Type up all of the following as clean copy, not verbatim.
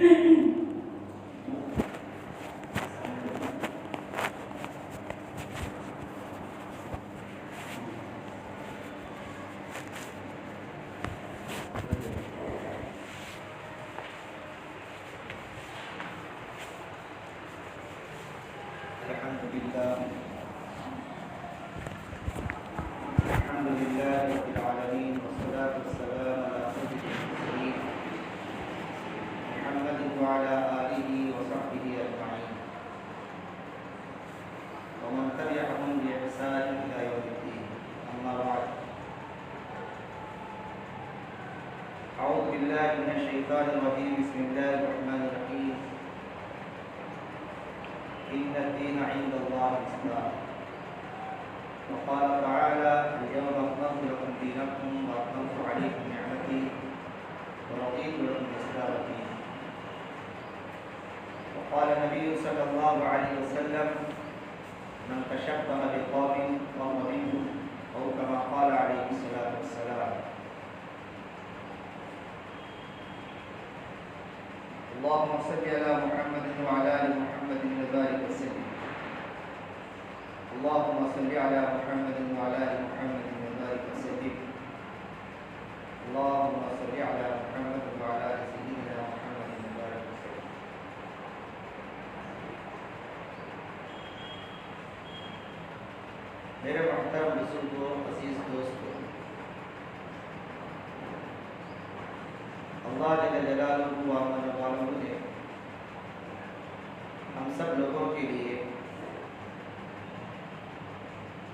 الحمد لله رب العالمين والصلاة والسلام على أشرف المرسلين محمد وعلى آله وصحبه أجمعين ومن تبعهم بإحسان إلى يوم الدين. أما بعد، أعوذ بالله من الشيطان الرجيم. بسم الله الرحمن الرحيم. إن الدين عند الله الإسلام. وقال تعالى: اليوم أكملت لكم دينكم وأتممت عليكم نعمتي ورضيت لكم الإسلام دينا. وقال النبي صلى الله عليه وسلم: من تشبه بقوم فهو منهم، أو كما قال عليه الصلاة والسلام. اللهم صل على محمد وعلى آل محمد وبارك وسلم. اللهم صل على محمد وعلى آل محمد وبارك وسلم. اللهم صل على محمد وعلى آل سيدنا محمد وبارك وسلم. میرے محترم بزرگوں، عزیز دوستوں، اللہ جل جلالہ نے ہم سب لوگوں کے لیے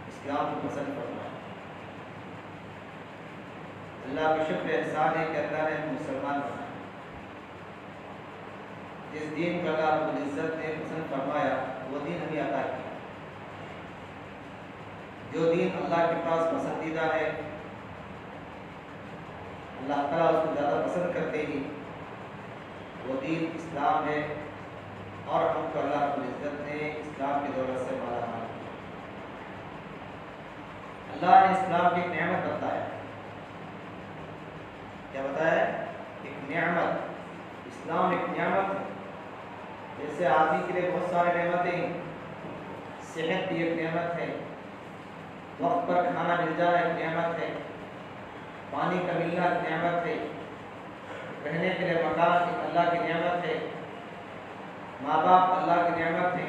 اسلام کو پسند فرمایا. اللہ کا شکر احسان ہے کہ اللہ نے مسلمان بنایا. جس دین کا اللہ رب العزت نے پسند فرمایا وہ دین ہمیں عطا کیا. جو دین اللہ کے پاس پسندیدہ ہے، اللہ تعالیٰ اس کو زیادہ پسند کرتے ہی، وہ دین اسلام ہے. اور ہم کو اللہ رب العزت نے اسلام کی دولت سے مالا مال کیا. اللہ نے اسلام کی ایک نعمت بتایا. کیا بتایا؟ ایک نعمت. اسلام ایک نعمت ہے. جیسے آدمی کے لیے بہت سارے نعمتیں ہیں. صحت بھی ایک نعمت ہے، وقت پر کھانا مل جانا ایک نعمت ہے، پانی کا ملنا ایک نعمت ہے، رہنے کے لیے مکان ایک اللہ کی نعمت ہے، ماں باپ اللہ کی نعمت ہے،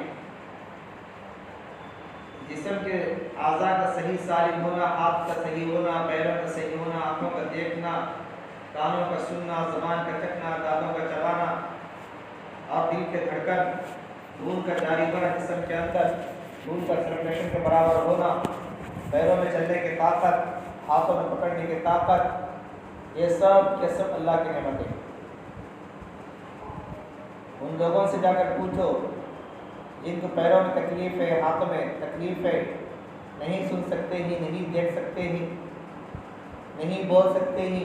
جسم کے اعضاء کا صحیح سالم ہونا، ہاتھ کا صحیح ہونا، پیروں کا صحیح ہونا، آنکھوں کا دیکھنا، کانوں کا سننا، زبان کا چکھنا، دانتوں کا چبانا، اور دل کے دھڑکن، خون کا جاری ہونا جسم کے اندر، خون کا سرکولیشن کے برابر ہونا، پیروں میں چلنے کی طاقت، ہاتھوں میں پکڑنے کی طاقت، یہ سب کے سب اللہ کی نعمتیں ہیں. ان لوگوں سے جا کر پوچھو جن کو پیروں میں تکلیف ہے، ہاتھوں میں تکلیف ہے، نہیں سن سکتے ہی، نہیں دیکھ سکتے ہی، نہیں بول سکتے ہی،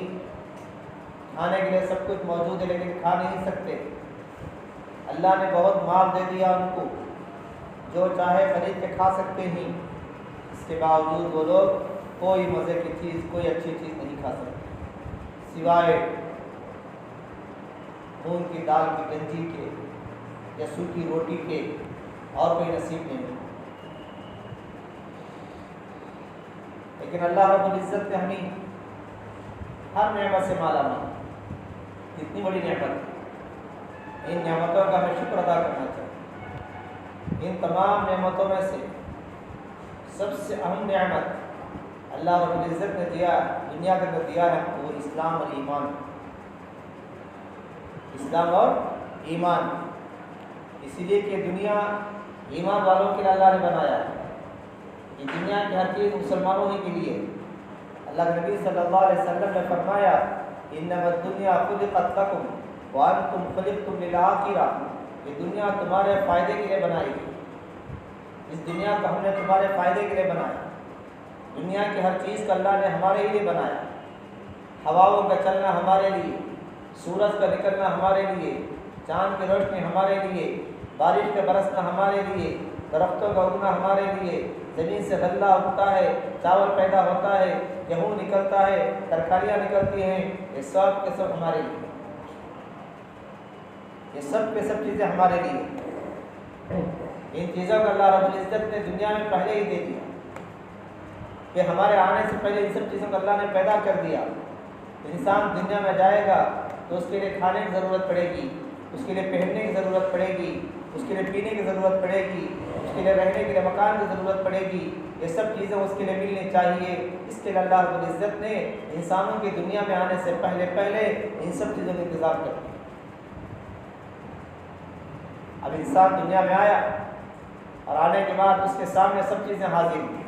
کھانے کے لیے سب کچھ موجود ہے لیکن کھا نہیں سکتے. اللہ نے بہت مال دے دیا ان کو، جو چاہے خرید کے کھا سکتے ہیں. اس کے باوجود وہ لوگ کوئی مزے کی چیز، کوئی اچھی چیز نہیں کھا سکتے سوائے مونگ کی دال کی گنجی کے یا سوکھی روٹی کے، اور کوئی نصیب نہیں. لیکن اللہ رب العزت نے ہمیں ہر نعمت سے مالا مال. کتنی بڑی نعمت ہے. ان نعمتوں کا ہمیں شکر ادا کرنا چاہیے. ان تمام نعمتوں میں سے سب سے اہم نعمت اللہ رب العزت نے دیا، دنیا کے اندر دیا ہے، وہ اسلام اور ایمان. اسلام اور ایمان. اسی لیے کہ دنیا ایمان والوں کے لیے اللہ نے بنایا ہے. یہ دنیا کی ہر چیز مسلمانوں ہی کے لیے. اللہ کے نبی صلی اللہ علیہ وسلم نے فرمایا: انما الدنیا خلقت لکم وانتم خلقتم للآخرہ. یہ دنیا تمہارے فائدے کے لیے بنائی گئی. اس دنیا کو ہم نے تمہارے فائدے کے لیے بنایا. دنیا کی ہر چیز کا اللہ نے ہمارے لیے بنایا. ہواؤں کا چلنا ہمارے لیے، سورج کا نکلنا ہمارے لیے، چاند کی روشنی ہمارے لیے، بارش کا برسنا ہمارے لیے، درختوں کا اگنا ہمارے لیے، زمین سے غلہ اگتا ہے، چاول پیدا ہوتا ہے، گیہوں نکلتا ہے، ترکاریاں نکلتی ہیں، یہ سب کے سب ہمارے لیے. یہ سب کے سب چیزیں ہمارے لیے، ان چیزوں کو اللہ رب العزت نے دنیا میں پہلے ہی دے دیا کہ ہمارے آنے سے پہلے ان سب چیزوں کو اللہ نے پیدا کر دیا۔ انسان دنیا میں جائے گا تو اس کے لیے کھانے کی ضرورت پڑے گی، اس کے لیے پہننے کی ضرورت پڑے گی، اس کے لیے پینے کی ضرورت پڑے گی، اس کے لیے رہنے کے لیے مکان کی ضرورت پڑے گی۔ یہ سب چیزیں اس کے لیے ملنی چاہیے۔ اس کے لیے اللہ رب العزت نے انسانوں کی دنیا میں آنے سے پہلے ان سب چیزوں کا انتظام کر دیا۔ اب انسان دنیا میں آیا اور آنے کے بعد اس کے سامنے سب چیزیں حاضر ہیں،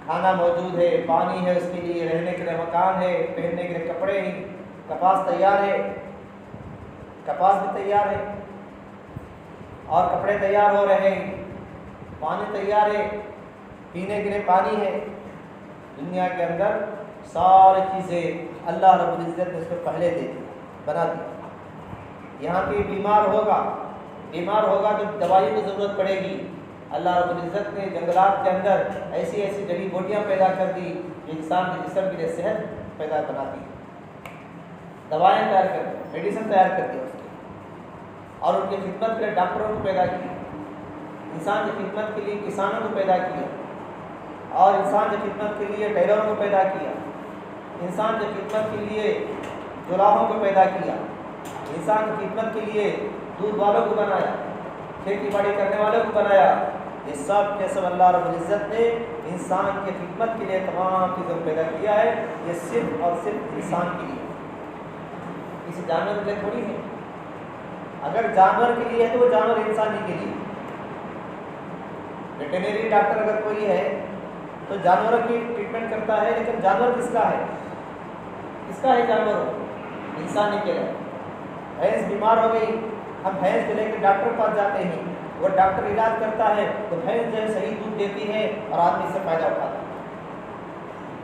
کھانا موجود ہے، پانی ہے، اس کے لیے رہنے کے لیے مکان ہے، پہننے کے لیے کپڑے ہیں، کپاس تیار ہے، کپاس بھی تیار ہے اور کپڑے تیار ہو رہے ہیں، پانی تیار ہے، پینے کے لیے پانی ہے۔ دنیا کے اندر ساری چیزیں اللہ رب العزت نے اس کو پہلے دے دی، بنا دی۔ یہاں پہ بیمار ہوگا تو دوائی کی ضرورت پڑے گی۔ اللہ رب العزت نے جنگلات کے اندر ایسی ایسی جڑی بوٹیاں پیدا کر دی جو انسان کے جسم کے لیے صحت پیدا بناتی، دوائیں تیار کر دی، میڈیسن تیار کر دی اس کی، اور ان کی خدمت کے لیے ڈاکٹروں کو پیدا کیا، انسان کی خدمت کے لیے کسانوں کو پیدا کیا، اور انسان کی خدمت کے لیے ٹیلروں کو پیدا کیا، انسان کی خدمت کے لیے جراحوں کو پیدا کیا، انسان کی خدمت کے لیے دودھ والوں کو بنایا، کھیتی باڑی کرنے والوں کو بنایا۔ یہ سب کے سب اللہ رب العزت نے انسان کی خدمت کے لیے تمام چیزوں کو پیدا کیا ہے۔ یہ صرف اور صرف انسان کے لیے، کسی جانور کے لیے تھوڑی ہے۔ اگر جانور کے لیے ہے تو وہ جانور انسانی کے لیے۔ ویٹرنری ڈاکٹر اگر کوئی ہے تو جانوروں کی ٹریٹمنٹ کرتا ہے، لیکن جانور کس کا ہے؟ کس کا ہے جانور؟ انسانی کے لیے۔ بھینس بیمار ہو گئی، ہم بھینس کو لے کے ڈاکٹر کے پاس جاتے ہیں، وہ ڈاکٹر علاج کرتا ہے تو بھینس جو ہے صحیح دودھ دیتی ہے اور آدمی سے فائدہ اٹھاتا ہے۔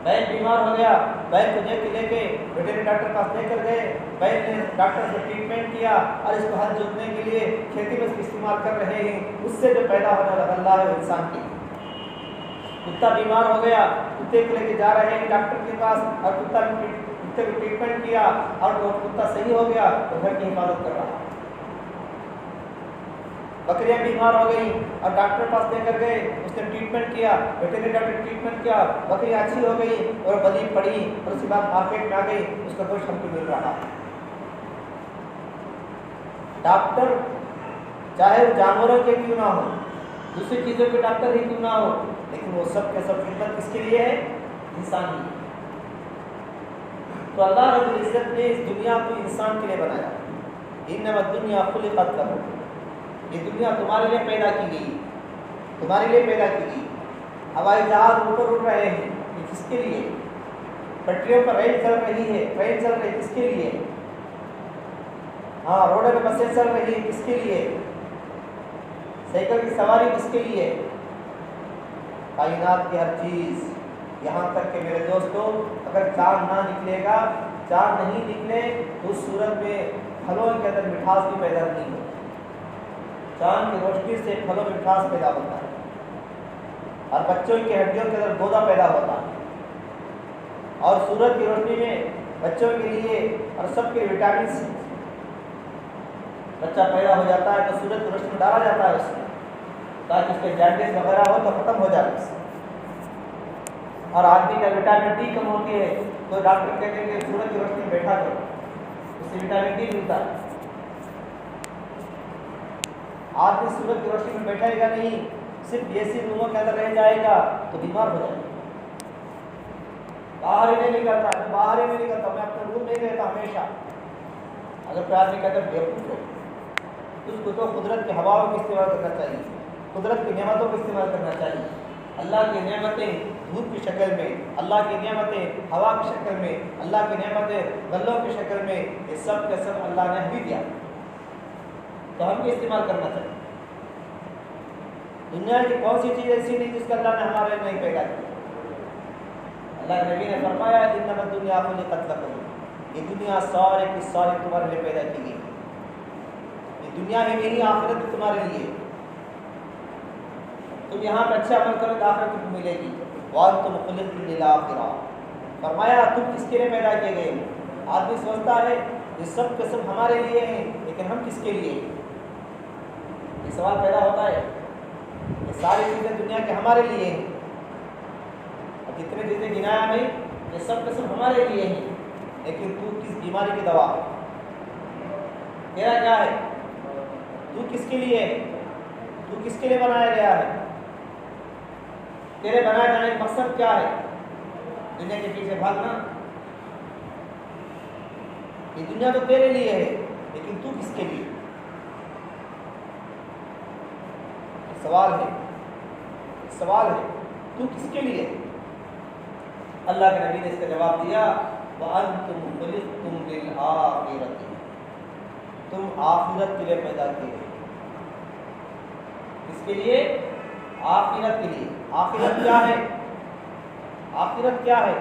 بیل بیمار ہو گیا، بیل کو لے کے ویٹرنری ڈاکٹر کے پاس لے کر گئے، بیل نے ڈاکٹر سے ٹریٹمنٹ کیا اور اس کو ہل جوتنے کے لیے کھیتی میں اس کو استعمال کر رہے ہیں، اس سے جو پیدا ہونے والا غلہ ہے وہ انسان کی۔ کتا بیمار ہو گیا، کتے کو لے کے جا رہے ہیں ڈاکٹر کے پاس اور کتے کو ٹریٹمنٹ کیا اور وہ کتا صحیح ہو گیا تو گھر کی حفاظت کر رہا۔ بکریاں بیمار ہو گئی اور ڈاکٹر پاس لے کر گئے، اس نے ٹریٹمنٹ کیا، ویٹرنری ڈاکٹر نے ٹریٹمنٹ کیا، بکریاں اچھی ہو گئی اور بلی پڑی اور اس کے بعد مارکیٹ میں آ گئی، اس کا گوشت ہم کو مل رہا۔ ڈاکٹر چاہے وہ جانوروں کے کیوں نہ ہو، دوسری چیزوں کے ڈاکٹر ہی کیوں نہ ہو، لیکن وہ سب کے سب خدمت کس کے لیے ہے؟ انسان کی۔ تو اللہ رب العزت نے اس دنیا کو انسان کے لیے بنایا۔ انما الدنیا خلقت لکم، یہ دنیا تمہارے لیے پیدا کی گئی، تمہارے لیے پیدا کی گئی۔ ہوائی جہاز اوپر اڑ رہے ہیں، یہ کس کے لیے؟ پٹریوں پر ریل چل رہی ہے، ٹرین چل رہی ہے، کس کے لیے؟ ہاں، روڈوں پہ بسیں چل رہی ہیں، کس کے لیے؟ سائیکل کی سواری کس کے لیے؟ کائنات کی ہر چیز، یہاں تک کہ میرے دوستو اگر چاند نہ نکلے گا، چاند نہیں نکلے تو اس صورت میں پھلوں کے اندر مٹھاس بھی پیدا نہیں ہوتی۔ چاند کی روشنی سے پھلوں میں مٹھاس پیدا ہوتا ہے اور بچوں کی ہڈیوں کے اندر گودا پیدا ہوتا ہے، اور سورج کی روشنی میں بچوں کے لیے اور سب کے وٹامنس، بچہ پیدا ہو جاتا ہے تو سورج کی روشنی میں ڈالا جاتا ہے اس میں تاکہ اس کے جانڈس وغیرہ ہو تو ختم ہو جائے۔ اور آدمی کا وٹامن ڈی کم ہوتی ہے تو ڈاکٹر کہتے ہیں کہ سورج کی روشنی میں بیٹھا کرو، اس سے وٹامن ڈی ملتا ہے۔ آدمی سورج کی روشنی میں بیٹھے گا نہیں، صرف اے سی روموں کے اندر رہ جائے گا تو بیمار ہو جائے گا۔ باہر ہی نہیں نکلتا، میں اپنے روم میں رہتا ہمیشہ۔ اگر کوئی آدمی کہتا ہے بیوقوف ہو، اس کو تو قدرت کی ہواؤں کا استعمال کرنا چاہیے، قدرت کی نعمتوں کا استعمال کرنا چاہیے۔ اللہ کی نعمتیں دھوپ کی شکل میں، اللہ کی نعمتیں ہوا کی شکل میں، اللہ کی نعمتیں غلوں کی شکل میں، یہ سب کے سب اللہ نے ہمیں دیا تو ہم بھی استعمال کرنا چاہیے۔ دنیا کی کون سی چیز ایسی نہیں جس کا اللہ نے ہمارے لیے نہیں پیدا کیا؟ اللہ کے نبی نے فرمایا انما الدنیا خلقت لکم، یہ دنیا سارے کی ساری تمہارے لیے پیدا کی گئی، یہ دنیا ہی نہیں آخرت تمہارے لیے۔ تم یہاں پہ اچھا عمل کرو تو آخرت تمہیں ملے گی۔ وانتم خلقتم للآخرہ، فرمایا تم کس کے لیے پیدا کیے گئے ہو؟ آدمی سوچتا ہے یہ سب قسم ہمارے لیے ہیں، لیکن ہم کس کے لیے؟ یہ سوال پیدا ہوتا ہے. یہ ساری چیزیں دنیا کے ہمارے لیے ہیں، اور جتنے چیزیں گنایا میں یہ سب قسم ہمارے لیے ہیں، لیکن تو کس بیماری کی دوا ہے؟ تیرا کیا ہے؟ تو کس کے لیے ہے؟ تو کس کے لیے بنایا گیا ہے؟ تیرے بنائے جانے کا مقصد کیا ہے؟ دنیا کے پیچھے بھاگنا؟ یہ دنیا تو تیرے لیے ہے، لیکن تو کس کے لیے؟ سوال ہے، سوال ہے، تو کس کے لیے؟ اللہ کے نبی نے اس کا جواب دیا، وَأَنْتُمْ خُلِقْتُمْ لِلْآخِرَةِ، تم آخرت کے لیے پیدا کیے. کس کے لیے؟ آخرت کے لیے. آخرت کیا ہے؟ آخرت کیا ہے؟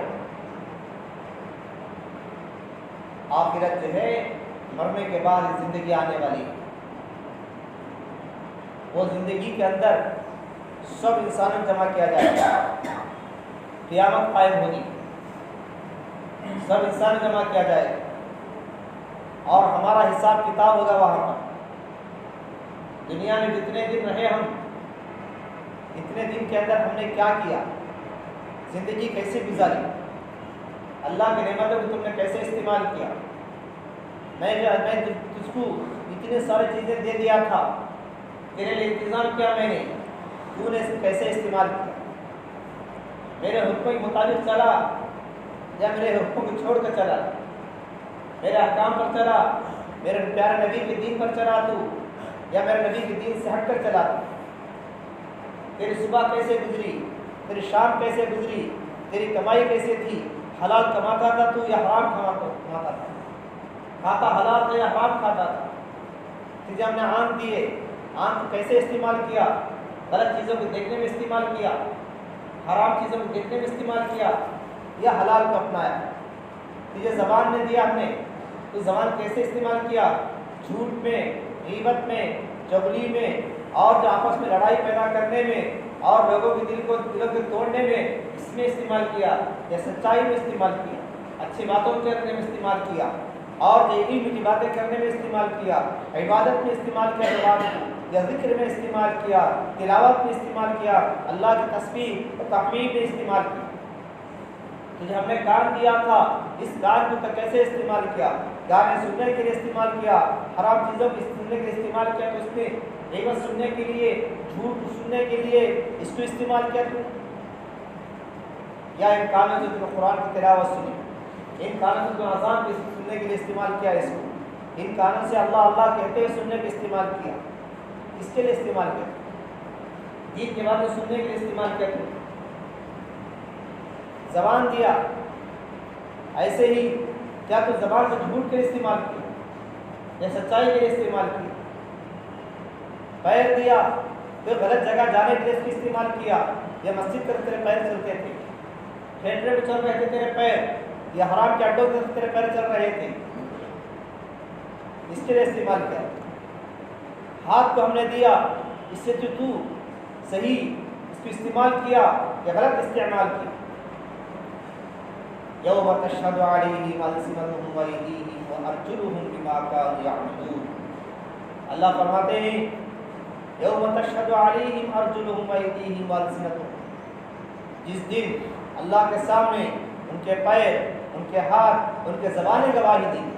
آخرت جو ہے مرنے کے بعد زندگی آنے والی، وہ زندگی کے اندر سب انسانوں جمع کیا جائے گا، قیامت قائم ہوگی، سب انسان جمع کیا جائے گا اور ہمارا حساب کتاب ہوگا وہاں پر. دنیا میں جتنے دن رہے ہم، اتنے دن کے اندر ہم نے کیا کیا، زندگی کیسے گزاری، اللہ کی نعمتوں کو تم نے کیسے استعمال کیا. میں تجھ کو اتنے سارے چیزیں دے دیا تھا، تیرے لیے انتظام کیا میں نے، تو نے اسے کیسے استعمال کیا؟ میرے حکم کے مطابق چلا یا میرے حکم کو چھوڑ کر چلا؟ میرے احکام پر چلا، میرے پیارے نبی کے دین پر چلا تو، یا میرے نبی کے دین سے ہٹ کر چلا تو؟ تیری صبح کیسے گزری، تیری شام کیسے گزری، تیری کمائی کیسے تھی؟ حلال کماتا تھا تو یا حرام کماتا تھا؟ کھاتا حلال تھا یا حرام کھاتا تھا؟ تجھے ہم نے آنکھ دیے، آنکھ کو کیسے استعمال کیا؟ غلط چیزوں کو دیکھنے میں استعمال کیا، حرام چیزوں کو دیکھنے میں استعمال کیا یا حلال کو اپنایا؟ تجھے زبان نے دیا ہم نے، تو زبان کیسے استعمال کیا؟ جھوٹ میں، غیبت میں، چغلی میں، اور جو آپس میں لڑائی پیدا کرنے میں اور لوگوں کے دلوں کو توڑنے میں، اس میں استعمال کیا یا سچائی میں استعمال کیا، اچھی باتوں کو کرنے میں استعمال کیا اور علم کی باتیں کرنے میں استعمال کیا، عبادت میں استعمال کیا، زبان کو یا ذکر میں استعمال کیا، تلاوت میں استعمال کیا، اللہ کی تسبیح اور تحمید میں استعمال کیا. تجھے ہم نے کان دیا تھا، اس کان کو کیسے استعمال کیا؟ گانے سننے کے لیے استعمال کیا، حرام چیزوں کو سننے کے لیے استعمال کیا تو اس نے غیبت سننے کے لیے، جھوٹ سننے کے لیے اس کو استعمال کیا تو؟ یا ان کانوں سے تو قرآن کی تلاوت سنی، ان کانوں سے تو اذان کو سننے کے لیے استعمال کیا، اس کو ان کانوں سے اللہ اللہ کہتے ہوئے سننے کے استعمال کیا. اس کے لیے استعمال کیا؟ دین کے بارے میں سننے کے لیے استعمال کیا تو؟ زبان دیا، ایسے ہی کیا تو زبان کو جھوٹ کے لیے استعمال کیا یا سچائی کے لیے استعمال کیا؟ پیر دیا تو غلط جگہ جانے کے لیے اس کو استعمال کیا یا مسجد کے تیرے پیر چلتے تھے، تھیٹر میں چل رہے تھے تیرے پیر یا حرام کے اڈوں کے تیرے پیر چل رہے تھے، اس کے لیے استعمال کیا؟ ہاتھ کو ہم نے دیا، اس سے تو صحیح اس کو استعمال کیا یا غلط استعمال کیا؟ یوم تشہد علیہم السنتہم وایدیہم وارجلہم بما کانوا یعملون. اللہ فرماتے ہیں یوم تشہد علیہم ارجلہم وایدیہم والسنتہم، جس دن اللہ کے سامنے ان کے پیر، ان کے ہاتھ، ان کے زبانیں گواہی دیں گے.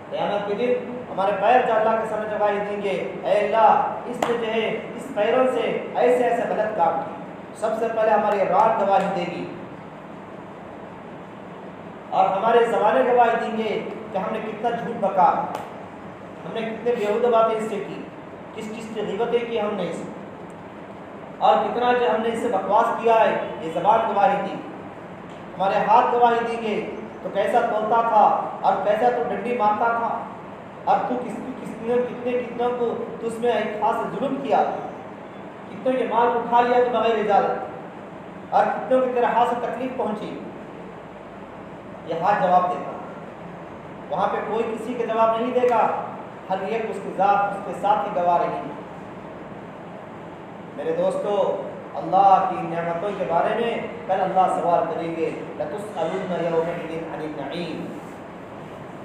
قیامت کے دن ہمارے پیر جو اللہ کے سامنے گواہی دیں گے، اے اللہ اس نے جو ہے اس پیروں سے ایسے ایسے غلط کام کیے. سب سے پہلے ہماری رات گواہی دے گی اور ہمارے زبانیں گواہی دیں گے کہ ہم نے کتنا جھوٹ بکا، ہم نے کتنے بیہودہ باتیں اس سے کی، کس چیز کی غیبتیں کی ہم نے اس سے، اور کتنا جو ہم نے اس سے بکواس کیا ہے. یہ زبان گواہی دی. ہمارے ہاتھ گواہی دیں گے تو کیسا تولتا تھا اور کیسا تو ڈنڈی مارتا تھا، اور تو کتنے کو تو اس میں ایک خاص ظلم کیا، کتنے کے مال اٹھا لیا تو بغیر اجازت، اور کتنے کو تیرے ہاتھ سے تکلیف پہنچی. یہ ہاتھ جواب دے گا. وہاں پہ کوئی کسی کے جواب نہیں دے گا، ہر ایک اس کی ذات اس کے ساتھ ہی گواہ رہی ہے. میرے دوستو، اللہ کی نعمتوں کے بارے میں کل اللہ سوال کریں گے. لَتُسْأَلُنَّ يَوْمَئِذٍ عَنِ النَّعِيمِ.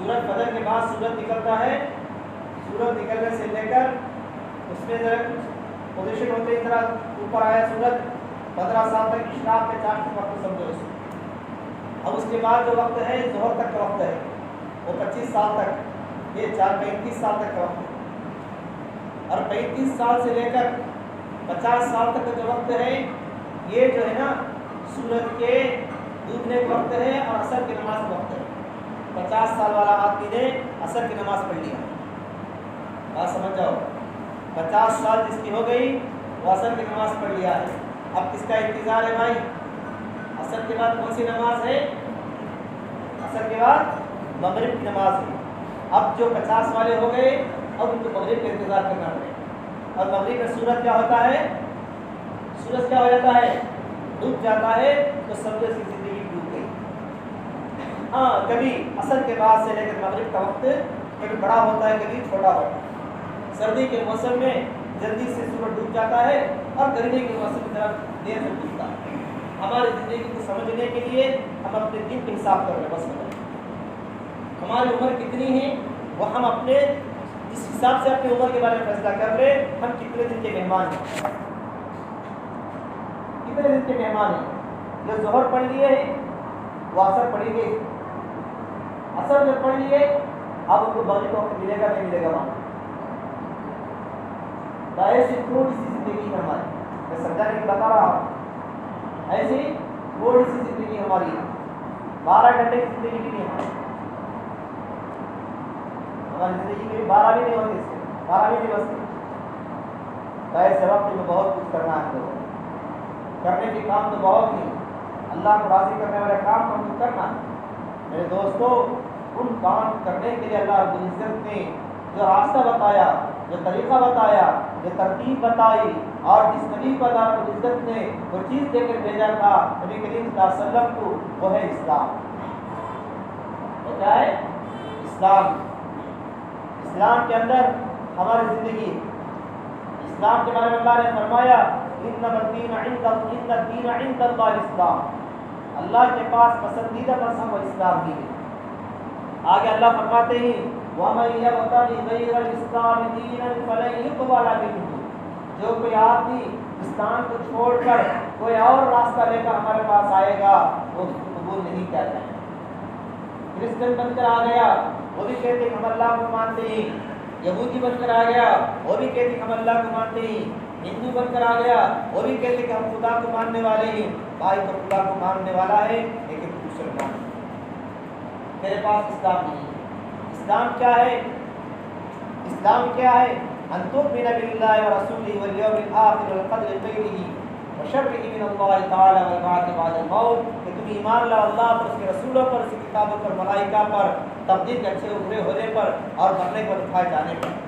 سورج فجر کے بعد سورج نکلتا ہے، سورج نکلنے سے لے کر اس میں ذرا پوزیشن ہوتے اس طرح اوپر آیا سورج 15 سال تک اشراق کے چاند کے وقت سمجھو اس کو۔ اب اس کے بعد جو وقت ہے ظہر تک کا وقت ہے وہ 25 سال تک، یہ 35 سال تک کا وقت ہے، اور 35 سال سے لے کر 50 سال تک کا جو وقت ہے یہ جو ہے نا سورج کے ڈوبنے کا وقت ہے اور عصر کی نماز کا وقت ہے۔ 50 سال والا آدمی نے عصر کی نماز پڑھ لیا، بات سمجھ جاؤ، 50 سال جس کی ہو گئی وہ عصر کی نماز پڑھ لیا ہے۔ اب کس کا انتظار ہے بھائی؟ عصر کے بعد کون سی نماز ہے؟ عصر کے بعد مغرب کی نماز ہے۔ اب جو 50 والے ہو گئے اب ان کو مغرب کا انتظار کرنا پڑے گا، اور مغرب میں سورج کیا ہوتا ہے؟ سورج کیا ہو جاتا ہے؟ ڈوب جاتا ہے، تو سمجھو اس کی زندگی ڈوب گئی۔ ہاں کبھی عصر کے بعد سے لے کر مغرب کا وقت کبھی بڑا ہوتا ہے کبھی چھوٹا ہوتا ہے۔ سردی کے موسم میں جلدی سے سورج ڈوب جاتا ہے اور گرمی کے موسم کی طرف دیر سے ڈوبتا ہے۔ ہماری زندگی کو سمجھنے کے لیے ہم اپنے دن کے حساب کر رہے ہیں، بس ہماری عمر کتنی ہے وہ ہم اپنے اس حساب سے اپنی عمر کے بارے میں فیصلہ کر رہے ہیں۔ ہم کتنے دن کے مہمان ہیں، کتنے دن کے مہمان ہیں؟ جو ظہر پڑھ لیے ہیں وہ عصر پڑھی گئی، عصر جو پڑھ لیے اب ان کو مغرب کا وقت ملے گا نہیں ملے گا وہاں؟ ایسی تھوڑی سی زندگی ہے ہماری، میں سمجھانے کی بتا رہا ہوں، ایسی تھوڑی سی زندگی ہماری ہے، 12 گھنٹے کی زندگی بھی نہیں ہے ہماری زندگی میں، 12 بھی نہیں ہوتی، اس سے 12 بھی نہیں بستی۔ ایسے وقت میں بہت کچھ کرنا ہے، لوگوں کرنے کے کام تو بہت ہی، اللہ کو راضی کرنے والے کام کو ہم کو کرنا ہے۔ میرے دوستو، ان کام کرنے کے لیے اللہ رب العزت نے جو راستہ بتایا، جو طریقہ بتایا، جو ترتیب بتائی، اور جس نبی کو اللہ رب العزت نے وہ چیز دے کر بھیجا تھا نبی کریم صلی اللہ علیہ وسلم کو، وہ ہے اسلام۔ وہ کیا ہے؟ اسلام۔ اسلام کے اندر ہماری زندگی، اسلام کے بارے میں اللہ نے فرمایا ان الدین عند اللہ الاسلام، اللہ کے پاس پسندیدہ مذہب و اسلام ہی ہے۔ آگے اللہ فرماتے ہیں وَمَن يَبْتَغِ غَيْرَ الْإِسْلَامِ دِينًا فَلَن يُقْبَلَ مِنْهُ، جو کوئی آدمی اسلام کو چھوڑ کر کوئی اور راستہ لے کر ہمارے پاس آئے گا وہ قبول نہیں کیا جائے گا۔ کرسچن بن کر آ گیا وہ بھی کہتے ہیں ہم اللہ کو مانتے ہیں، یہودی بن کر آ گیا وہ بھی کہتے ہیں ہم اللہ کو مانتے ہیں، ہندو بن کر آ گیا وہ بھی کہتے ہیں کہ ہم خدا کو ماننے والے ہیں۔ بھائی تو خدا کو ماننے والا ہے لیکن تو مسلمان ہے، تیرے پاس اسلام نہیں ہے۔ اسلام کیا ہے؟ اسلام کیا ہے؟ ان تؤمن باللہ ورسولہ والیوم الآخر والقدر خیرہ وشرہ من اللہ تعالی والبعث بعد الموت، کہ تم ایمان لاؤ اللہ پر، اس کے رسولوں پر، اس کی کتابوں پر، ملائکہ پر، تقدیر کے اچھے برے ہونے پر اور مرنے پر اٹھائے جانے پر۔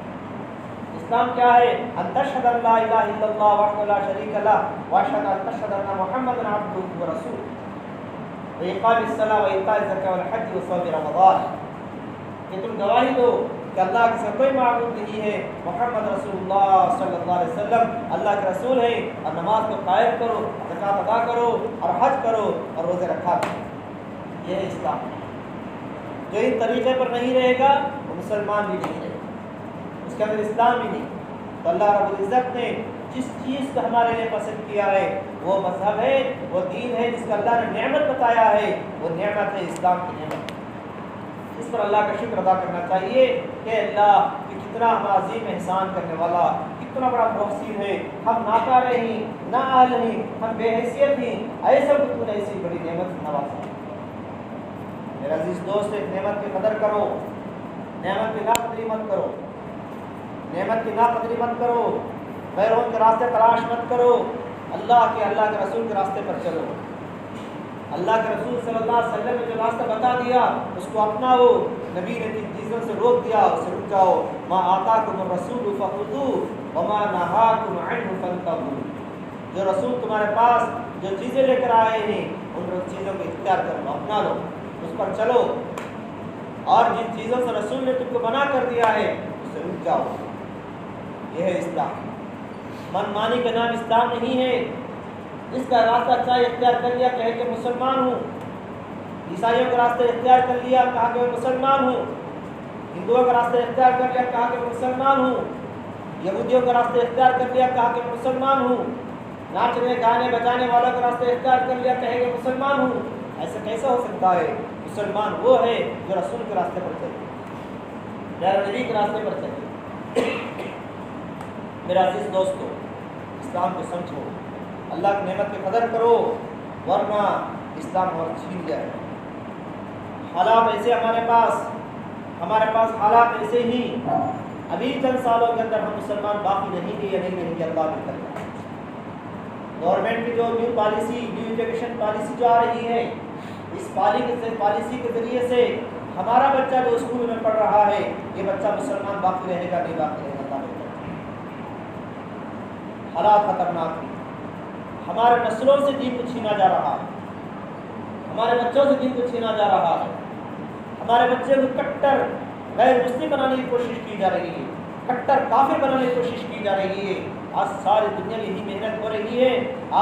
اسلام کیا ہے؟ ان تشہد ان لا الہ الا اللہ وحدہ لا شریک لہ واشہد ان تشہد ان محمدا عبدہ ورسولہ وإقام الصلاة وإيتاء الزکاة والحج وصوم رمضان، کہ تم گواہی دو کہ اللہ کے ساتھ کوئی معبود نہیں ہے، محمد رسول اللہ صلی اللہ علیہ وسلم اللہ کے رسول ہیں، اور نماز کو قائم کرو، زکوٰۃ ادا کرو اور حج کرو اور روزے رکھا کرو۔ یہ ہے اسلام۔ جو ان طریقے پر نہیں رہے گا وہ مسلمان بھی نہیں رہے گا، اس کے اندر اسلام بھی نہیں۔ تو اللہ رب العزت نے جس چیز کو ہمارے لیے پسند کیا ہے وہ مذہب ہے، وہ دین ہے، جس کا اللہ نے نعمت بتایا ہے، وہ نعمت ہے اسلام کی نعمت۔ اس پر اللہ کا شکر ادا کرنا چاہیے کہ اللہ کہ کتنا ہم عظیم احسان کرنے والا، کتنا بڑا محسن ہے۔ ہم ناکارے ہیں، نااہل ہیں، ہم بے حیثیت ہیں، ایسا کہ تو نے ایسی بڑی نعمت نوازا۔ میرا عزیز دوست، ایک نعمت کی قدر کرو، نعمت کی ناقدری مت کرو، نعمت کی ناقدری مت کرو، غیروں کے راستے تلاش مت کرو، اللہ کے رسول کے راستے پر چلو۔ اللہ کے رسول صلی اللہ علیہ وسلم نے جو راستہ بتا دیا اس کو اپناؤ، نبی نے جن چیزوں سے روک دیا اسے رک جاؤ۔ ما آتاکم الرسول فخذوہ وما نہاکم عنہ فانتہوا، جو رسول تمہارے پاس جو چیزیں لے کر آئے ہیں ان چیزوں کو اختیار کر لو، اپنا لو، اس پر چلو، اور جن چیزوں سے رسول نے تم کو منع کر دیا ہے اس سے رک جاؤ۔ یہ ہے اسلام۔ من مانی کا نام اسلام نہیں ہے۔ اس کا راستہ اچھا اختیار کر لیا کہے کہ مسلمان ہوں، عیسائیوں کا راستہ اختیار کر لیا کہا کہ میں مسلمان ہوں، ہندوؤں کا راستہ اختیار کر لیا، کہا کہ میں مسلمان ہوں، یہودیوں کا راستہ اختیار کر لیا، کہا کہ میں مسلمان ہوں، ناچنے گانے بجانے والوں کا راستہ اختیار کر لیا، کہے کہ مسلمان ہوں۔ ایسا کیسا ہو سکتا ہے؟ مسلمان وہ ہے جو رسول کے راستے پر چلے، غیر نبی کے راستے پر چلے۔ میرا عزیز دوستو، اسلام کو سمجھو، اللہ کی نعمت کی قدر کرو، ورنہ اسلام اور چھین جائے۔ حالات ایسے ہمارے پاس حالات ایسے ہی، ابھی چند سالوں کے اندر ہم مسلمان باقی نہیں گے یا نہیں رہیں گے، اللہ بہتر جانے۔ گورنمنٹ کی جو نیو ایجوکیشن پالیسی جو آ رہی ہے، اس پالیسی کے ذریعے سے ہمارا بچہ جو اسکول میں پڑھ رہا ہے، یہ بچہ مسلمان باقی رہے گا نہیں باقی رہے گا، اللہ بہتر جانے۔ حالات خطرناک ہیں، ہمارے نسلوں سے دین کو چھینا جا رہا ہے، ہمارے بچوں سے دین کو چھینا جا رہا ہے، ہمارے بچے کو کٹر غیر مسلم بنانے کی کوشش کی جا رہی ہے، کٹر کافر بنانے کی کوشش کی جا رہی ہے۔ آج ساری دنیا میں یہی محنت ہو رہی ہے،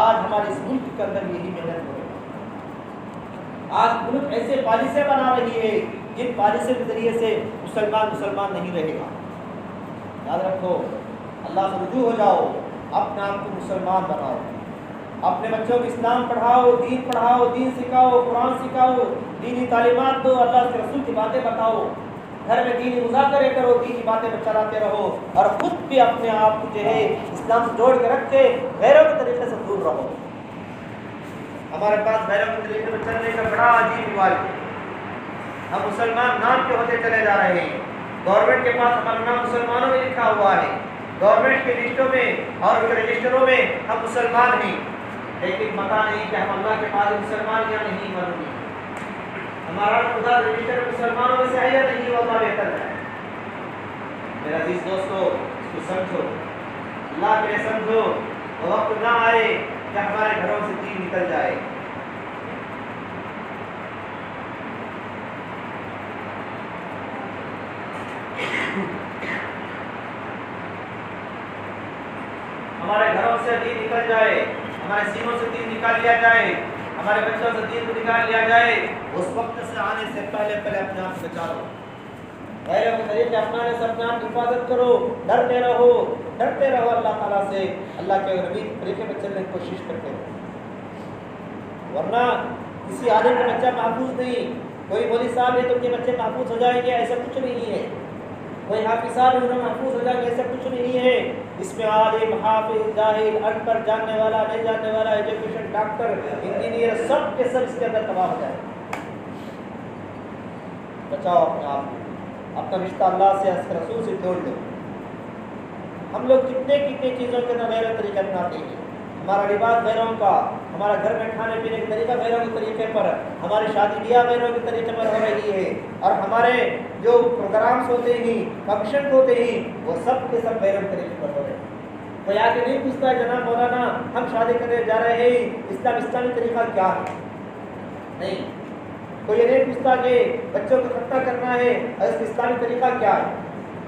آج ہمارے اس ملک کے اندر یہی محنت ہو رہی ہے۔ آج ملک ایسے پالیسیاں بنا رہی ہے جن پالیسیوں کے ذریعے سے مسلمان نہیں رہے گا۔ یاد رکھو، اللہ سے رجوع ہو جاؤ، اپنے آپ کو مسلمان بناؤ، اپنے بچوں کو اسلام پڑھاؤ، دین سکھاؤ، قرآن سکھاؤ، دینی تعلیمات دو، اللہ کے رسول کی باتیں بتاؤ، گھر میں دینی مذاکرے کرو، دینی باتیں چلاتے رہو، اور خود بھی اپنے آپ کو جو ہے اسلام سے جوڑ کے رکھ کے غیروں کے طریقے سے دور رہو۔ ہمارے پاس غیروں کے طریقے سے چلنے کا بڑا عجیب رواج ہے، ہم مسلمان نام کے ہوتے چلے جا رہے ہیں، گورنمنٹ کے پاس ہمارا نام مسلمانوں میں لکھا ہوا ہے، گورنمنٹ کے لسٹوں میں اور رجسٹروں میں ہم مسلمان ہیں، لیکن پتہ نہیں کہ ہم اللہ کے پاس مسلمان یا نہیں معلوم۔ ہمارا خدا رجسٹر مسلمانوں میں سے ہے یا نہیں، وہ اللہ بہتر ہے۔ میرا عزیز دوستو، اس کو سمجھو، اللہ کے لیے سمجھو، وقت نہ آئے کہ ہمارے گھروں سے دین نکل جائے۔ ہمارے گھروں سے دین نکل جائے، ہمارے سینوں سے دین نکال لیا جائے، ہمارے بچوں سے دین کو نکال لیا جائے، اس وقت سے آنے سے پہلے اپنے آپ کو بچا لو، غیروں کے طریقے اپنانے سے اپنے آپ کی حفاظت کرو، ڈرتے رہو اللہ تعالیٰ سے، اللہ کے نبی کے طریقے پر چلنے کی کوشش کرتے رہو، ورنہ کسی عالم کا بچہ محفوظ نہیں، کوئی مولوی صاحب ہے تو ان کے بچے محفوظ ہو جائیں گے، ایسا کچھ نہیں ہے، کوئی حافظ صاحب ہے انہیں محفوظ ہو جائیں گے، ایسا کچھ نہیں ہے۔ اس میں عالم، حافظ، جاہل، ان پڑھ، جاننے والا، نہیں جاننے والا، ایجوکیشن، ڈاکٹر، انجینئر، سب کے سب اس کے اندر تباہ ہو جائے۔ بچاؤ اپنے آپ کو، اپنا رشتہ اللہ سے، اس کے رسول سے جوڑ دو۔ ہم لوگ کتنے چیزوں کے اندر غیر طریقے اپناتے ہیں، ہمارا لباس غیروں کا، ہمارا گھر میں کھانے پینے کا طریقہ غیروں کے طریقے پر، ہماری شادی بیاہ غیروں کے طریقے پر ہو رہی ہے، اور ہمارے جو پروگرامس ہوتے ہیں، فنکشن ہوتے ہیں، وہ سب کے سب غیروں کے طریقے پر ہو رہے ہیں۔ کوئی آ کے نہیں پوچھتا ہے جناب مولانا ہم شادی کرنے جا رہے ہیں، اسلامی طریقہ کیا ہے؟ نہیں، کوئی یہ نہیں پوچھتا کہ بچوں کو ختنہ کرنا ہے اور اس کا اسلامی طریقہ کیا ہے؟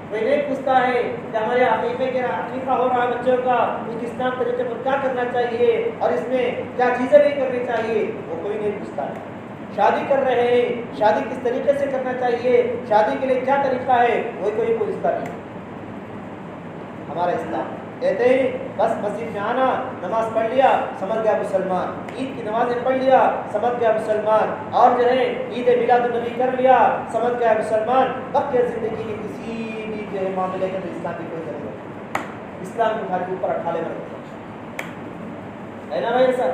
کوئی نہیں پوچھتا ہے کہ ہمارے عقیقہ ہو رہا ہے بچوں کا، اس کے اسلام طریقے پر کیا کرنا چاہیے اور اس میں کیا چیزیں نہیں کرنی چاہیے، وہ کوئی نہیں پوچھتا ہے۔ شادی کر رہے ہیں، شادی کس طریقے سے کرنا چاہیے، شادی کے لیے کیا طریقہ ہے، وہ کوئی پوچھتا نہیں۔ ہمارا اسلام کہتے ہیں بس مسجد میں آنا، نماز پڑھ لیا، سمجھ گیا مسلمان، عید کی نمازیں پڑھ لیا، سمجھ گیا مسلمان، اور جو ہے عید میلاد النبی کر لیا، سمجھ گیا مسلمان۔ باقی زندگی کے کسی بھی جو ہے معاملے کے اندر اسلام کی کوئی ضرورت نہیں، اسلام کو گھر کے اوپر اٹھا لینا ہے نا بھائی، ایسا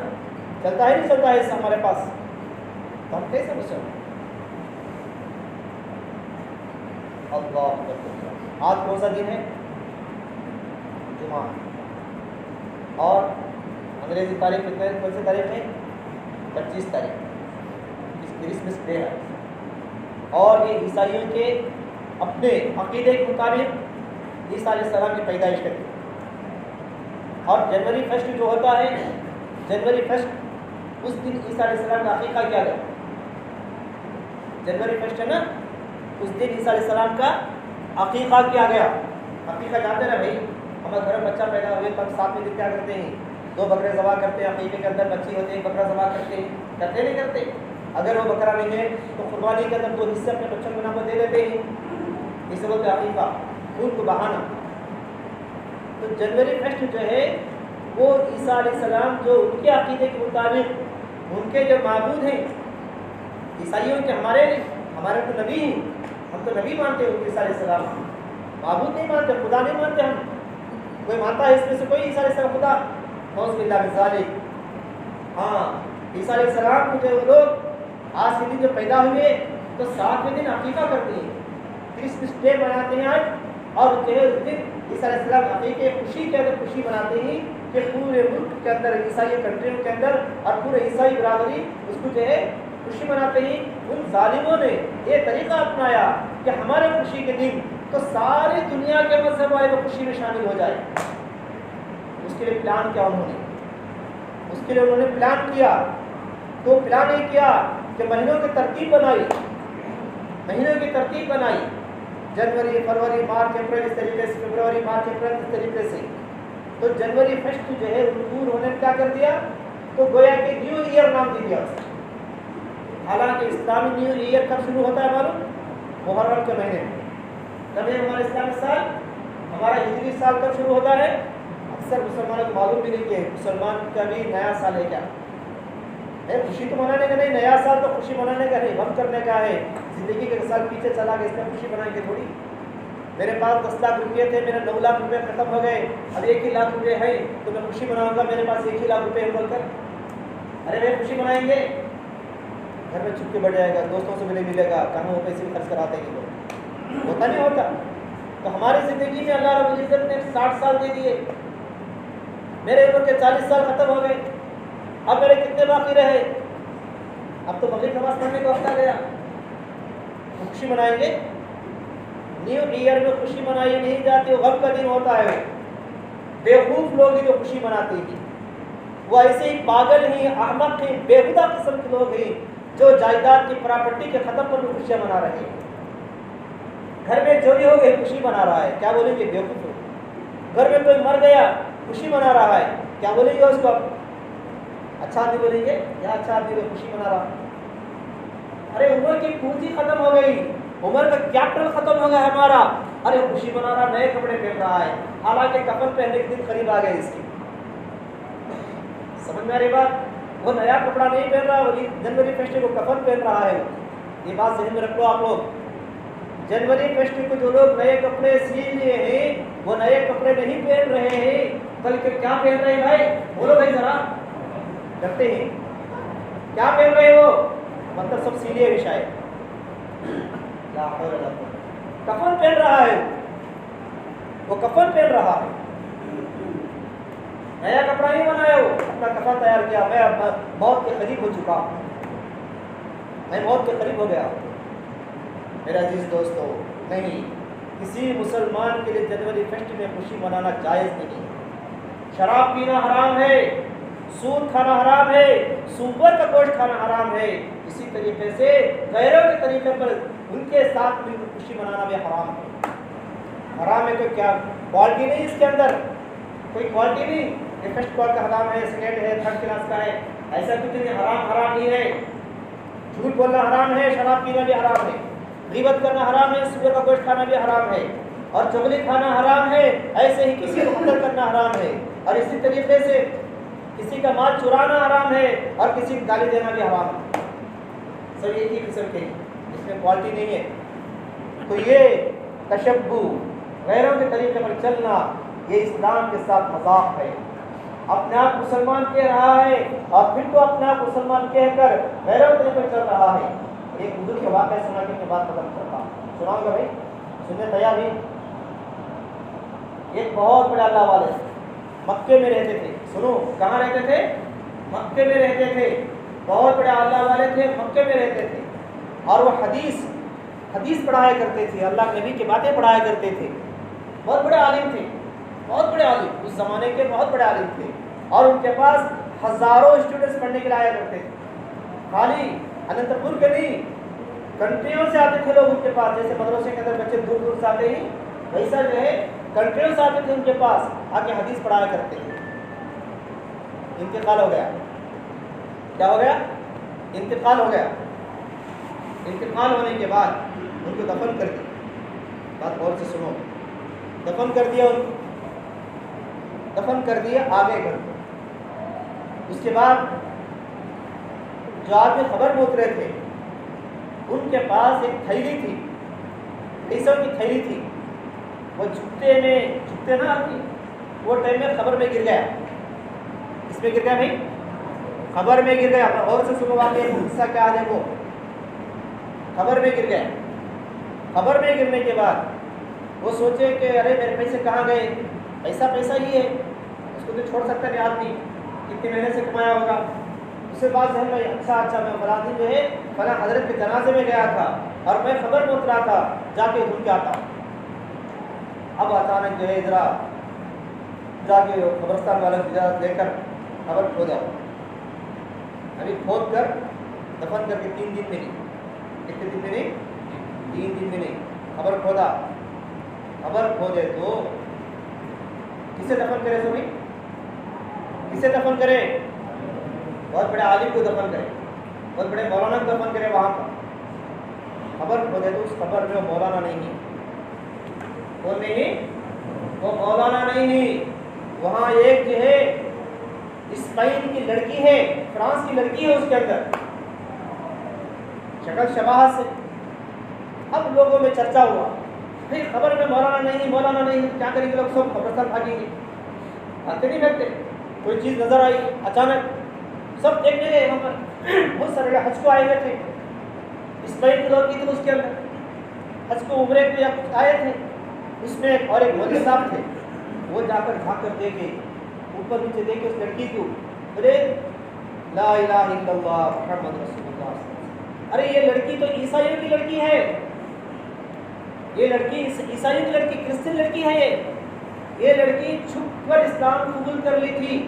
چلتا ہے نہیں چلتا ہے ایسا ہمارے پاس، تو ہم کیسے مسلمان؟ اللہ، آج کون سا دن ہے؟ جمعہ، اور انگریزی تاریخ کتنے کون سی تاریخ ہے؟ 25 تاریخ، کرسمس ڈے ہے، اور یہ عیسائیوں کے اپنے عقیدے کے مطابق عیسیٰ علیہ السلام کی پیدائش کا دن، اور جنوری فرسٹ جو ہوتا ہے، جنوری فرسٹ اس دن عیسیٰ علیہ السلام کا عقیقہ کیا گیا، جنوری فرسٹ ہے نا، اس دن عیسیٰ علیہ السلام کا عقیقہ کیا گیا۔ عقیقہ جانتے نا بھائی، ہمارے گھر میں بچہ پیدا ہوئے تو ہم ساتھ میں کیا کرتے ہیں؟ 2 بکرے ذبح کرتے ہیں، عقیقے کے اندر بچی ہوتے ہیں، بکرا ذبح کرتے ہیں، کرتے نہیں کرتے؟ اگر وہ بکرا نہیں ہے تو قربانی کے اندر 2 حصے اپنے بچوں کو نام دے دیتے ہیں، اسے بولتے عقیقہ، خون کو بہانا۔ تو جنوری فیسٹ جو ہے وہ عیسیٰ علیہ السلام جو ان کے عقیدے کے مطابق ان کے جو معبود ہیں عیسائیوں کے، ہمارے نہیں، ہمارے تو نبی ہیں، ہم تو نبی مانتے ہیں عیسیٰ علیہ السلام، معبود نہیں مانتے، خدا نہیں مانتے ہم۔ کوئی مانتا ہے اس میں سے کوئی عیسیٰ علیہ السلام خدا؟ نعوذ باللہ من ذالک۔ ہاں، عیسیٰ علیہ السلام کو جو وہ لوگ آج کے دن جو پیدا ہوئے تو 7ویں دن عقیقہ کرتے ہیں، کرسمس ڈے مناتے ہیں آج، اور جو ہے اس دن عیسیٰ علیہ السلام عقیقے خوشی کے اندر خوشی مناتے ہیں کہ پورے ملک کے اندر، عیسائی کنٹریوں کے اندر اور پورے عیسائی برادری اس کو جو ہے خوشی مناتے ہیں۔ ان ظالموں نے یہ طریقہ اپنایا کہ ہمارے خوشی کے دن تو ساری دنیا کے مذہب والے وہ خوشی میں شامل ہو جائے۔ اس کے لیے پلان کیا انہوں نے پلان کیا، تو پلان یہ کیا کہ مہینوں کی ترتیب بنائی، جنوری، فروری، مارچ، اپریل، اس طریقے سے، فروری، مارچ، اپریل، اس طریقے سے۔ تو جنوری فیسٹ جو ہے انہوں نے کیا کر دیا، تو گویا کہ نیو ایئر نام دے دیا اسے۔ حالانکہ اسلامی نیو ایئر کب شروع ہوتا ہے معلوم؟ محرم کے مہینے میں۔ کب ہے ہمارا اسلامی سال؟ ہمارا ہجری سال کب شروع ہوتا ہے؟ اکثر مسلمانوں کو معلوم بھی نہیں کہ مسلمان کا بھی نیا سال ہے کیا؟ خوشی تو منانے کا نہیں، نیا سال تو خوشی منانے کا نہیں، غم کرنے کا ہے۔ زندگی کے سال پیچھے چلا گیا، اس میں خوشی منائیں گے تھوڑی؟ میرے پاس 10 لاکھ روپئے تھے، میرے 9 لاکھ روپئے ختم ہو گئے، اب 1 ہی لاکھ روپئے ہے تو میں خوشی مناؤں گا میرے پاس 1 ہی لاکھ روپئے بول کر؟ ارے بھائی خوشی منائیں گے، گھر میں چھپ کے بیٹھ جائے گا، دوستوں سے ملے گا، کہاں وہ پیسے بھی خرچ کراتے ہیں لوگ، ہوتا نہیں ہوتا؟ تو ہماری زندگی میں اللہ رب العزت نے 60 سال دے دیے، میرے عمر کے 40 سال ختم ہو گئے، اب میرے کتنے باقی رہے؟ اب تو مغرب نماز پڑھنے کا وقت آ گیا، خوشی منائیں گے؟ نیو ایئر میں خوشی منائی نہیں جاتی، غم کا دن ہوتا ہے۔ بیوقوف لوگ ہی جو خوشی مناتے ہیں، وہ ایسے ہی پاگل ہیں، احمق ہیں، بےہودہ قسم کے لوگ ہیں جو جائیداد کی پراپرٹی کے ختم پر بھی خوشیاں منا رہے ہیں۔ گھر میں چوری ہو گئی، خوشی منا رہا ہے، کیا بولیں گے؟ بیوقوف ہو۔ گھر میں کوئی مر گیا، خوشی منا رہا ہے، کیا بولیں گے اس کو؟ اچھا آدمی بولیں گے یا اچھا آدمی کو خوشی منا رہا؟ ارے عمر کی پونجی ختم ہو گئی، عمر کا کیپٹل ختم ہو گیا ہمارا، ارے خوشی منا رہا، نئے کپڑے پہن رہا ہے، حالانکہ کفن پہننے کے دن قریب آ گئے اس کی۔ سمجھ میں آ رہی بات؟ وہ نیا کپڑا نہیں پہن رہا، وہ جنوری فیسٹ کو کفن پہن رہا ہے۔ یہ بات ذہن میں رکھ لو آپ لوگ، جنوری فیسٹ کو جو لوگ نئے کپڑے سی لیے ہیں وہ نئے کپڑے نہیں پہن رہے ہیں، بلکہ کیا پہن رہے ہیں بھائی؟ بولو بھائی ذرا، ڈرتے ہیں؟ کیا پہن رہے ہو؟ مطلب سب سی لیے شاید، کفن پہن رہا ہے، وہ کفن پہن رہا ہے، نیا کپڑا نہیں بنایا، وہ اپنا کفن تیار کیا۔ میں اب موت کے قریب ہو چکا ہوں، میں موت کے قریب ہو گیا ہوں۔ میرا عزیز دوستو، نہیں، کسی مسلمان کے لیے جنوری فیسٹ میں خوشی منانا جائز نہیں ہے۔ شراب پینا حرام ہے، سود کھانا حرام ہے، سور کا گوشت کھانا حرام ہے، اسی طریقے سے غیروں کے طریقے پر ان کے ساتھ بھی خوشی منانا بھی حرام ہے۔ حرام ہے تو کیا کوالٹی نہیں اس کے اندر، کوئی کوالٹی نہیں، یہ فرسٹ کوالٹی کا حرام ہے، سیکنڈ ہے، تھرڈ کلاس کا ہے، ایسا کچھ نہیں، حرام نہیں ہے۔ جھوٹ بولنا حرام ہے، شراب پینا بھی حرام ہے، غیبت کرنا حرام ہے، سور کا گوشت کھانا بھی حرام ہے، اور چغلی کھانا حرام ہے، ایسے ہی کسی کو قتل کرنا حرام ہے، اور اسی طریقے سے کسی کا مال چرانا حرام ہے، اور کسی کو گالی دینا بھی حرام ہے۔ سب ایک ہی قسم کے، اس میں کوالٹی نہیں ہے۔ تو یہ تشبہ، غیروں کے طریقے پر چلنا، یہ اسلام کے ساتھ مذاق ہے۔ اپنے آپ مسلمان کہہ رہا ہے اور پھر تو اپنے آپ مسلمان کہہ کر غیروں کے طریقے پر چل رہا ہے۔ ایک بزرگ کا واقعہ سنا کے بات ختم کرتا ہوں، سناؤں گا بھائی، سننے تیار بھی؟ ایک بہت بڑے اللہ والے مکے میں رہتے تھے، سنو کہاں رہتے تھے؟ مکے میں رہتے تھے، بہت بڑے اللہ والے تھے، مکے میں رہتے تھے، اور وہ حدیث پڑھایا کرتے تھے، اللہ کے نبی کی باتیں پڑھایا کرتے تھے، بہت بڑے عالم تھے، بہت بڑے عالم، اس زمانے کے بہت بڑے عالم تھے، اور ان کے پاس ہزاروں اسٹوڈنٹس پڑھنے کے لیے آیا کرتے تھے، خالی اننت پور کے نہیں، کنٹریوں سے آتے تھے لوگ ان کے پاس، جیسے مدرسے کے اندر بچے دور دور سے آتے ہیں، ویسا جو ہے کنٹریوں سے آتے تھے ان کے پاس، آ کے حدیث پڑھایا کرتے تھے۔ انتقال ہو گیا، کیا ہو گیا؟ انتقال ہو گیا۔ انتقال ہونے کے بعد ان کو دفن کر دیا۔ بات غور سے سنو. دفن کر دیا ان کو, دفن کر دیا آگے گھر کو. اس کے بعد جو آدمی خبر میں اترے تھے ان کے پاس ایک تھیلی تھی, پیسوں کی تھیلی تھی. وہ جھکتے نا آدمی, وہ ٹائم میں خبر میں گر گیا. اس میں گر گیا بھائی, خبر میں گر گیا. اور سے سنو واقعہ حصہ کیا ہے. وہ خبر میں گر گیا. خبر میں گرنے کے بعد وہ سوچے کہ ارے میرے پیسے کہاں گئے. پیسہ ہی ہے, اس کو تو چھوڑ سکتا نہیں آدمی, کتنے مہینے سے کمایا ہوگا. اس کے بعد ذہن میں اچھا میں فلاں دن جو ہے فلاں حضرت کے جنازے میں گیا تھا اور میں خبر میں اترا تھا, جا کے دھل کے آتا ہوں. اب اچانک جو ہے ذرا جا کے قبرستان والوں کی اجازت لے کر خبر کھودا. ابھی کھود کر دفن کر کے 3 دن میں نہیں, کتنے دن میں نہیں, 3 دن میں نہیں, خبر کھودا. خبر کھودے تو کسے دفن کرے. سو بھائی کسے دفن کرے؟ بہت بڑے عالم کو دفن کرے, بہت بڑے مولانا کو دفن کرے وہاں پر. خبر کھودے تو اس خبر میں مولانا نہیں ہے. کون نہیں؟ وہ مولانا نہیں ہے. وہاں ایک جو ہے اسپین کی لڑکی ہے, فرانس کی لڑکی ہے, اس کے اندر شکل شباہت سے. اب لوگوں میں چرچا ہوا, بھائی خبر میں مولانا نہیں, کیا کریں گے لوگ؟ سب قبرستان بھاگیں گے, بھاگتے نہیں بھاگتے. کوئی چیز نظر آئی اچانک, سب دیکھنے گئے. وہاں پر بہت سارے حج کو آئے ہوئے تھے, اسپین کی لڑکی تھی, اس کے اندر حج کو عمرے کو یا کچھ آئے تھے. اس میں اور ایک مولوی صاحب تھے, وہ جا کر جھانک کر دیکھے, اوپر نیچے دیکھے اس لڑکی کو, بولے لا الہ الا اللہ محمد رسول اللہ. ارے یہ لڑکی تو عیسائیوں کی لڑکی ہے, یہ لڑکی عیسائیوں کی لڑکی, کرسچن لڑکی ہے. یہ لڑکی چھپ کر اسلام قبول کر لی تھی,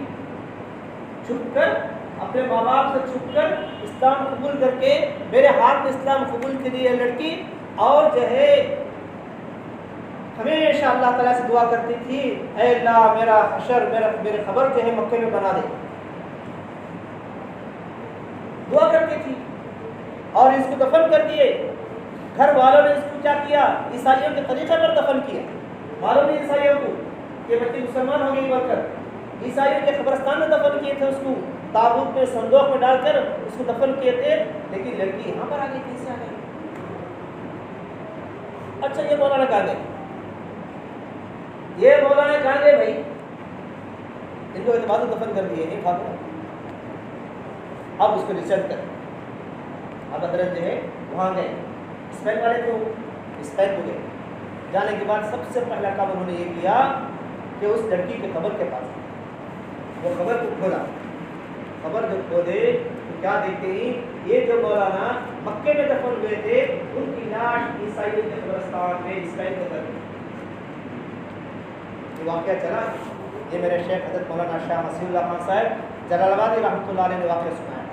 چھپ کر اپنے ماں باپ سے چھپ کر اسلام قبول کر کے میرے ہاتھ میں اسلام قبول کی دی ہے لڑکی. اور جو ہے ہمیشہ اللہ تعالیٰ سے دعا کرتی تھی, اے اللہ میرا حشر میرے خبر جو ہے مکے میں بنا دے. دعا کرتی تھی. اور اس کو دفن کر دیے. گھر والوں نے اس کو کیا کیا؟ عیسائیوں کے طریقے پر دفن کیا. معلوم نہیں عیسائیوں کو کہ بچے مسلمان ہو گئی بول کر عیسائیوں کے قبرستان میں دفن کیے تھے. اس کو تابوت میں صندوق میں ڈال کر اس کو دفن کیے تھے. لیکن لڑکی یہاں پر آ گئی, کیسے آ گئی؟ اچھا یہ مولانا کہاں گئے؟ یہ مولانا کہاں گئے بھائی؟ ان کو اعتماد دفن کر دیے, نہیں کھاتے. اب اس کو ریسرچ کر, اب حضرت جو ہے وہاں گئے. اسپین والے تو اسپین کو گئے. جانے کے بعد سب سے پہلا کام انہوں نے یہ کیا کہ اس لڑکی کے قبر کے پاس وہ قبر کو کھولا. قبر جب کھودے تو کیا دیکھتے ہی, یہ جو مولانا مکے میں دفن ہوئے تھے ان کی لاش عیسائیوں کے قبرستان میں اسپین کے اندر. یہ واقعہ چلا, یہ میرے شیخ حضرت مولانا شاہ مسیح اللہ خان صاحب جلال آبادی رحمۃ اللہ علیہ نے واقعہ سنایا.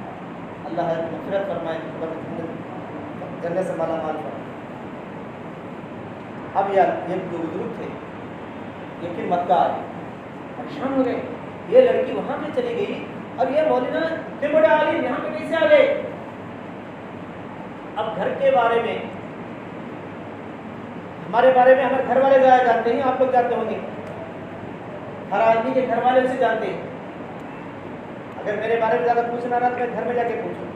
اللہ مغفرت فرمائے, جنت سے مالا مال فرمائے. اب یار یہ جو بزرگ تھے یہ پھر مکہ آئے, پریشان ہو گئے. یہ لڑکی وہاں پہ چلی گئی اور یہ مولانا اتنے بڑے عالم یہاں پہ کیسے آ گئے؟ اب گھر کے بارے میں, ہمارے بارے میں ہمارے گھر والے زیادہ جانتے ہیں, آپ لوگ جانتے ہوں گے. ہر آدمی کے گھر والے اسے جانتے ہیں. اگر میرے بارے میں زیادہ پوچھنا رہا تو میں گھر میں جا کے پوچھوں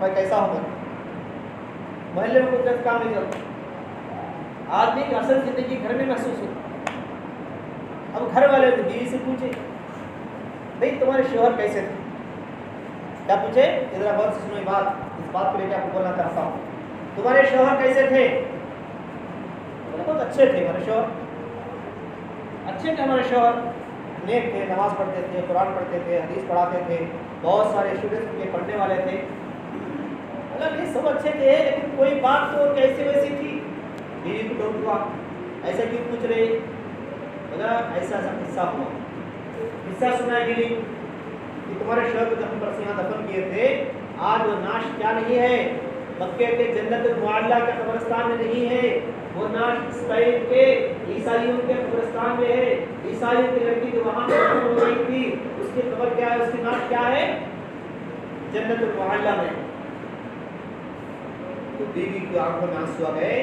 میں کیسا ہوں. محلے میں کچھ کام نہیں کرتا. آدمی کی اصل زندگی گھر میں محسوس ہوتی. اب گھر والے بیوی سے پوچھے بھائی تمہارے شوہر کیسے تھے؟ کیا پوچھے؟ ذرا غور سے سنو بات, اس بات کو لے کے آپ کو بولنا چاہتا ہوں. تمہارے شوہر کیسے تھے؟ بہت اچھے تھے ہمارے شوہر, اچھے تھے ہمارے شوہر, نیک تھے, نماز پڑھتے تھے, قرآن پڑھتے تھے, حدیث پڑھاتے تھے, بہت سارے اسٹوڈنٹس کے پڑھنے والے تھے. اللہ یہ سب اچھے تھے, لیکن کوئی بات تو کیسی ویسی تھی. بیوی کو ڈوٹ ہوا, ایسا کیوں پوچھ رہے؟ بولا ایسا ایسا قصہ ہوا. قصہ سنا ہے بیوی کہ تمہارے شوہر کو جب پر یہاں دفن کیے تھے, آج وہ ناش کیا نہیں ہے, مکے کے جنت المعلی کے قبرستان میں نہیں ہے, وہ ناش اسپین کے عیسائیوں کے قبرستان میں ہے. عیسائیوں کی لڑکی جو وہاں پر ہو گئی تھی اس کی قبر کیا ہے, اس کی ناش کیا ہے؟ جنت المعلی میں. تو بیوی کی آنکھوں میں آنسو آ گئے.